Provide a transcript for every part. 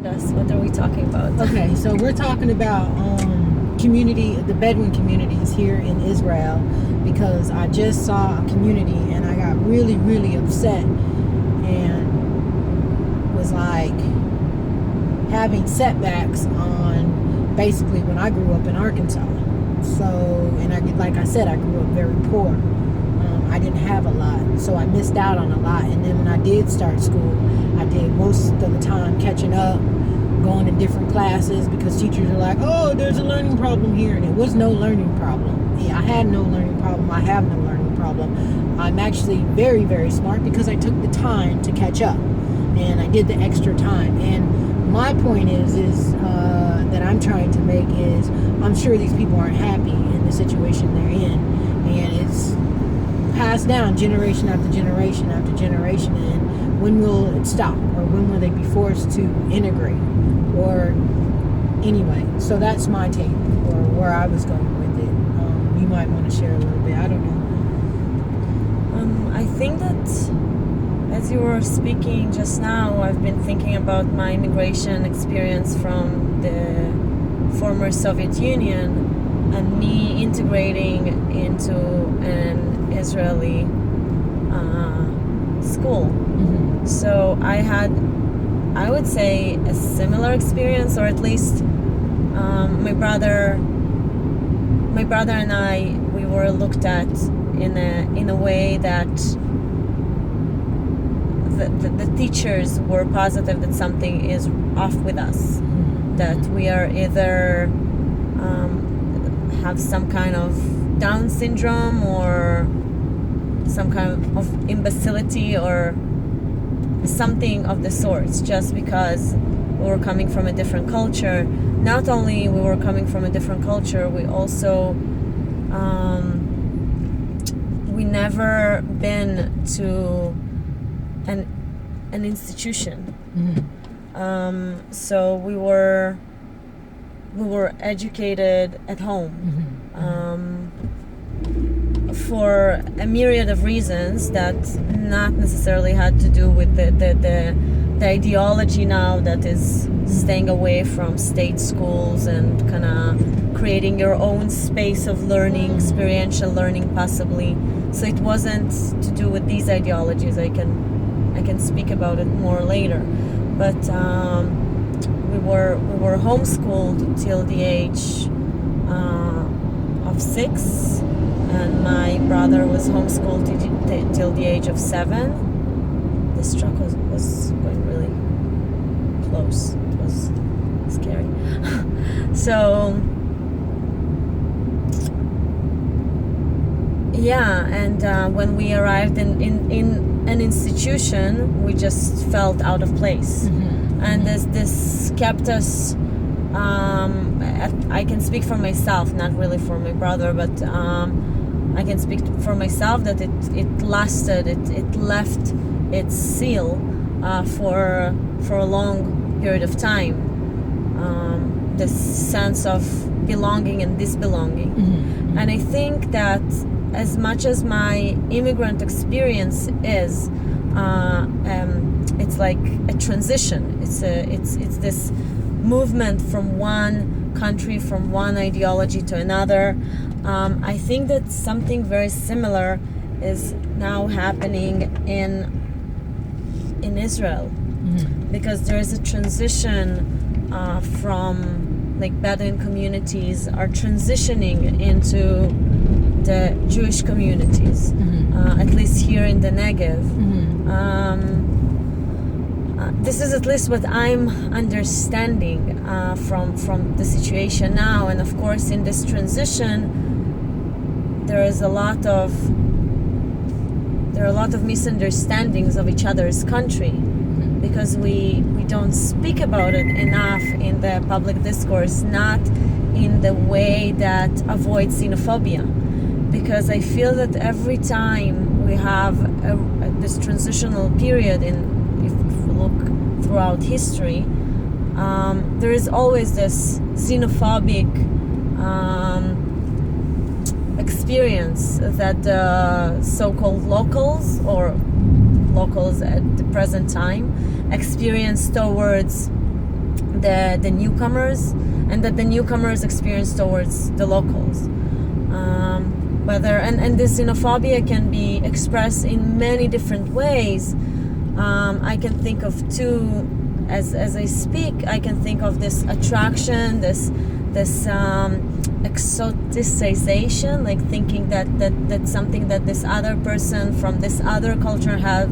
What are we talking about? Okay, so we're talking about the Bedouin communities here in Israel, because I just saw a community and I got really, really upset and was like having setbacks on basically when I grew up in Arkansas. So, and like I said, I grew up very poor. I didn't have a lot, so I missed out on a lot. And then when I did start school, I did most of the time catching up, going to different classes, because teachers are like, oh, there's a learning problem here. And it was no learning problem. Yeah, I had no learning problem. I have no learning problem. I'm actually very, very smart because I took the time to catch up. And I did the extra time. And my point is that I'm trying to make is, I'm sure these people aren't happy in the situation they're in. And it's passed down generation after generation after generation, and when will it stop, or when will they be forced to integrate, or anyway. So that's my take, or where I was going with it. You might want to share a little bit. I don't know. I think that as you were speaking just now, I've been thinking about my immigration experience from the former Soviet Union and me integrating into an Israeli school. Mm-hmm. So I had, I would say, a similar experience, or at least my brother and I, we were looked at in a way that the teachers were positive that something is off with us, that we are either have some kind of Down syndrome or some kind of imbecility or something of the sorts, just because we were coming from a different culture. Not only we were coming from a different culture, we also we never been to an institution. Mm-hmm. So we were educated at home. Mm-hmm. For a myriad of reasons that not necessarily had to do with the ideology now that is staying away from state schools and kind of creating your own space of learning, experiential learning possibly. So it wasn't to do with these ideologies. I can speak about it more later. But we were homeschooled till the age of 6, and my brother was homeschooled till the age of 7. This truck was going really close. It was scary. So yeah, and when we arrived in an institution, we just felt out of place. Mm-hmm. And this kept us, I can speak for myself, not really for my brother, but I can speak for myself that it lasted, it left its seal for a long period of time. This sense of belonging and disbelonging. Mm-hmm. And I think that as much as my immigrant experience is, it's like a transition. It's this movement from one country, from one ideology to another. I think that something very similar is now happening in Israel, Mm-hmm. because there is a transition from, like, Bedouin communities are transitioning into the Jewish communities, Mm-hmm. at least here in the Negev. Mm-hmm. This is at least what I'm understanding from the situation now. And of course, in this transition, there are a lot of misunderstandings of each other's country, because we don't speak about it enough in the public discourse, not in the way that avoids xenophobia. Because I feel that every time we have this transitional period, if we look throughout history, there is always this xenophobic experience that the so-called locals, or locals at the present time, experience towards the newcomers, and that the newcomers experience towards the locals. Whether and this xenophobia can be expressed in many different ways. I can think of two, as I speak, I can think of this attraction, this exoticization, like thinking that something that this other person from this other culture have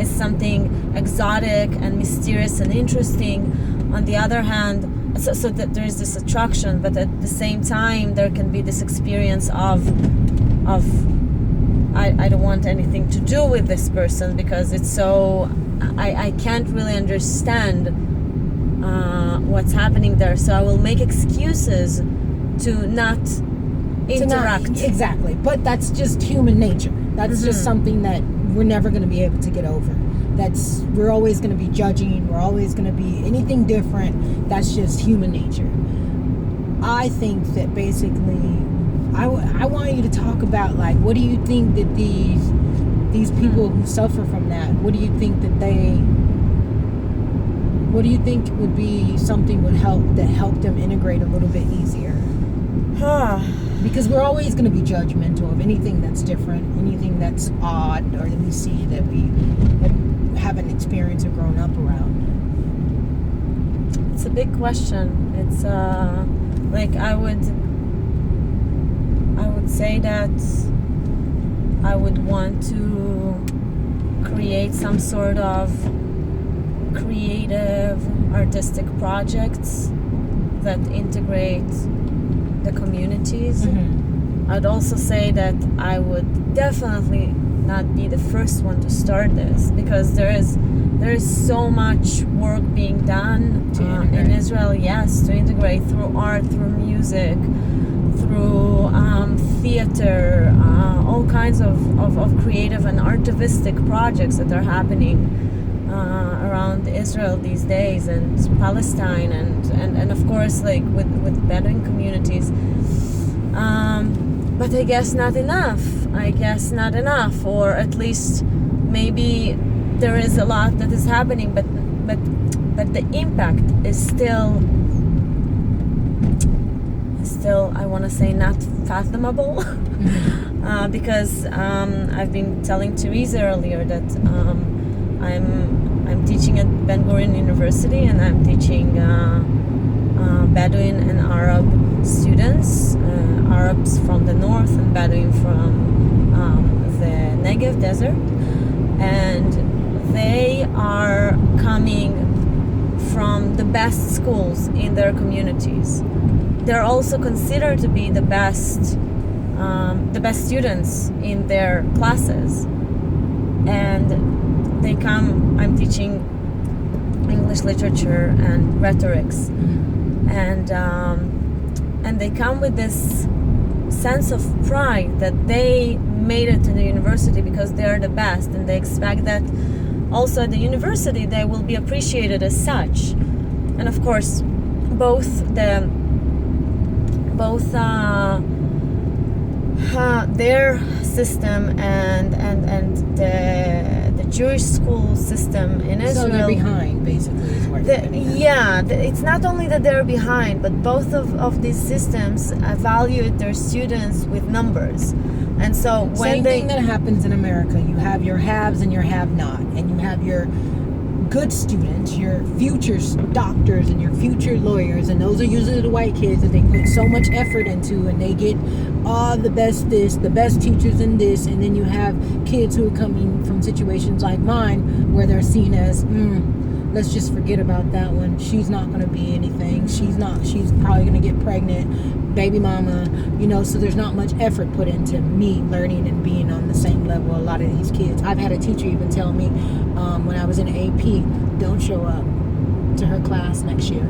is something exotic and mysterious and interesting. On the other hand, so that there is this attraction, but at the same time there can be this experience of I don't want anything to do with this person because it's so I can't really understand what's happening there, so I will make excuses to not interact. Exactly, but that's just human nature. That's just something that we're never going to be able to get over. We're always going to be judging, we're always going to be anything different. That's just human nature. I think that basically I want you to talk about, like, what do you think that these people who suffer from that, what do you think would be something that help them integrate a little bit easier? Because we're always going to be judgmental of anything that's different, anything that's odd, or that we see that we haven't experienced or grown up around. It's a big question. It's like I would say that I would want to create some sort of creative artistic projects that integrate the communities. I'd also say that I would definitely not be the first one to start this, because there is so much work being done in Israel, yes, to integrate through art, through music, through theater, all kinds of creative and artivistic projects that are happening around Israel these days, and Palestine, and of course, like with Bedouin communities. But I guess not enough. Or at least maybe there is a lot that is happening, but the impact is still I want to say not fathomable. Because I've been telling Teresa earlier that I'm teaching at Ben Gurion University, and I'm teaching Bedouin and Arab students, Arabs from the north and Bedouin from the Negev desert, and they are coming from the best schools in their communities. They're also considered to be the best students in their classes, and they come. I'm teaching English literature and rhetorics, and they come with this sense of pride that they made it to the university because they're the best, and they expect that also at the university they will be appreciated as such. And of course, both their system and the Jewish school system in Israel. So they're behind, basically, is what you're getting at. It's not only that they're behind, but both of these systems evaluate their students with numbers. And so when Same thing that happens in America. You have your haves and your have-not, and you have your good students, your future doctors and your future lawyers, and those are usually the white kids that they put so much effort into, and they get the best this, the best teachers in this, and then you have kids who are coming from situations like mine where they're seen as let's just forget about that one. She's not going to be anything. She's probably going to get pregnant, baby mama, so there's not much effort put into me learning and being on the same level a lot of these kids. I've had a teacher even tell me when I was in AP, don't show up to her class next year.